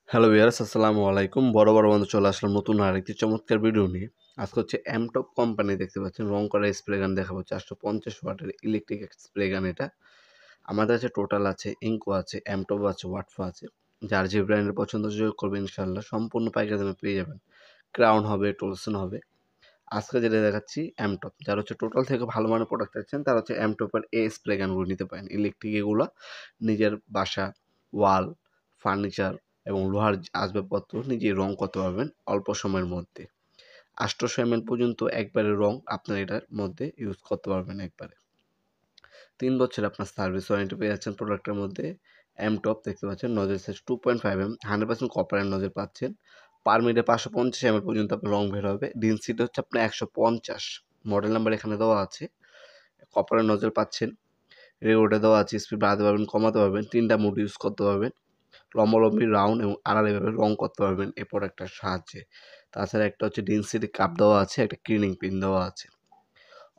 Hello viewers, আসসালামু আলাইকুম। বড় বন্ধু চলে আসলাম নতুন আরেকটি চমৎকার ভিডিও নিয়ে। আজকে হচ্ছে এমটপ কোম্পানি দেখতে পাচ্ছেন রং করা স্প্রে গান দেখাবো। 450 ওয়াটের ইলেকট্রিক স্প্রে গান এটা। আমাদের কাছে টোটাল আছে, ইনকো আছে, এমটপ আছে, ওয়াটফো আছে। যার যে ব্র্যান্ডের পছন্দ যোগ করবেন ইনশাআল্লাহ সম্পূর্ণ পাইকারি দামে পেয়ে যাবেন। ক্রাউন হবে, টলসন হবে। আজকে যেটা দেখাচ্ছি এমটপ। যারা হচ্ছে টোটাল থেকে ভালো মানের প্রোডাক্ট চাচ্ছেন তারা হচ্ছে এমটপের এই স্প্রে গানগুলো নিতে পারেন। ইলেকট্রিক এগুলো নিজের বাসা, ওয়াল, ফার্নিচার এবং লোহার আসবাবপত্র নিজেই রং করতে পারবেন অল্প সময়ের মধ্যে। 800 ml পর্যন্ত একবারে রং আপনার এটার মধ্যে ইউজ করতে পারবেন একবারে। 3 বছর আপনার সার্ভিস ওয়ারেন্টি পেয়ে যাচ্ছেন প্রোডাক্টের মধ্যে। এমটপ দেখতে পাচ্ছেন, নজেল সাইজ 2.5 mm, 100% কপারের নজেল পাচ্ছেন। পার মিনিটে 550 ml পর্যন্ত আপনার রং বের হবে। ডেনসিটি হচ্ছে আপনার 150, মডেল নাম্বার এখানে দেওয়া আছে। কপারের নজেল পাচ্ছেন, রেগুলেটর দেওয়া আছে, স্পিড বাড়াতে পারবেন, কমাতে পারবেন, 3টা মোড ইউজ করতে পারবেন। লম্বালম্বি, রাউন্ড এবং আড়াআড়ি এভাবে রং করতে পারবেন এই প্রোডাক্টটার সাহায্যে। তাছাড়া একটা হচ্ছে ডেনসিটি কাপ দেওয়া আছে, একটা ক্লিনিং পিন দেওয়া আছে।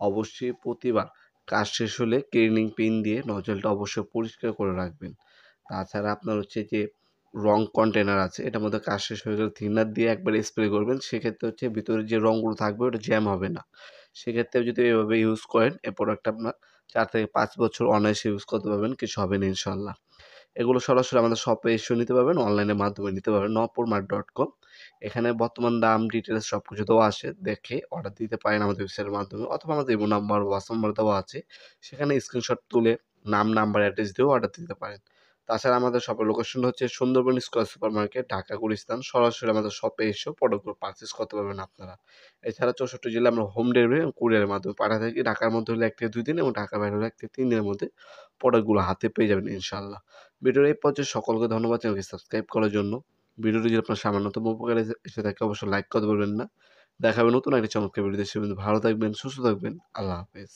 অবশ্যই প্রতিবার কাজ শেষ হলে ক্লিনিং পিন দিয়ে নজলটা অবশ্যই পরিষ্কার করে রাখবেন। তাছাড়া আপনার হচ্ছে যে রং কন্টেনার আছে, এটার মধ্যে কাজ শেষ হয়ে গেলে থিনার দিয়ে একবার স্প্রে করবেন। সেক্ষেত্রে হচ্ছে ভিতরে যে রঙগুলো থাকবে ওটা জ্যাম হবে না। সেক্ষেত্রে যদি এভাবে ইউজ করেন এই প্রোডাক্টটা আপনার 4 থেকে 5 বছর অনায়াসে ইউজ করতে পারবেন, কিছু হবে না ইনশাল্লাহ। এগুলো সরাসরি আমাদের শপে এসেও নিতে পারবেন, অনলাইনের মাধ্যমে নিতে পারবেন নপুরমার্ট.com। এখানে বর্তমান দাম, ডিটেলস সব কিছু দেওয়া আছে, দেখে অর্ডার দিতে পারেন আমাদের ওয়েবসাইটের মাধ্যমে, অথবা আমাদের ইমো নাম্বার, হোয়াটসঅ্যাপ নাম্বার দেওয়া আছে, সেখানে স্ক্রিনশট তুলে নাম, নাম্বার, অ্যাড্রেস দিয়েও অর্ডার দিতে পারেন। তাছাড়া আমাদের শপের লোকেশন হচ্ছে Sundarban square super market, Dhaka Gulistan. সরাসরি আমাদের শপে এসেও প্রোডাক্টগুলো পারচেস করতে পারবেন আপনারা। এছাড়া 64 জেলায় আমরা হোম ডেলিভারি এবং কুরিয়ারের মাধ্যমে পাঠিয়ে থাকি। ঢাকার মধ্যে হলে 1 থেকে 2 দিন এবং ঢাকার বাইরে হলে 1 থেকে 3 দিনের মধ্যে প্রোডাক্টগুলো হাতে পেয়ে যাবেন ইনশাআল্লাহ। ভিডিওর এই পর্যায়ে সকলকে ধন্যবাদ চ্যানেলকে সাবস্ক্রাইব করার জন্য। ভিডিওটি যদি আপনার সামান্যতম উপকারে এসে থাকে অবশ্যই লাইক করতে ভুলবেন না। দেখা হবে নতুন একটা চমৎকার ভিডিওতে। সে পর্যন্ত ভালো থাকবেন, সুস্থ থাকবেন। আল্লাহ হাফেজ।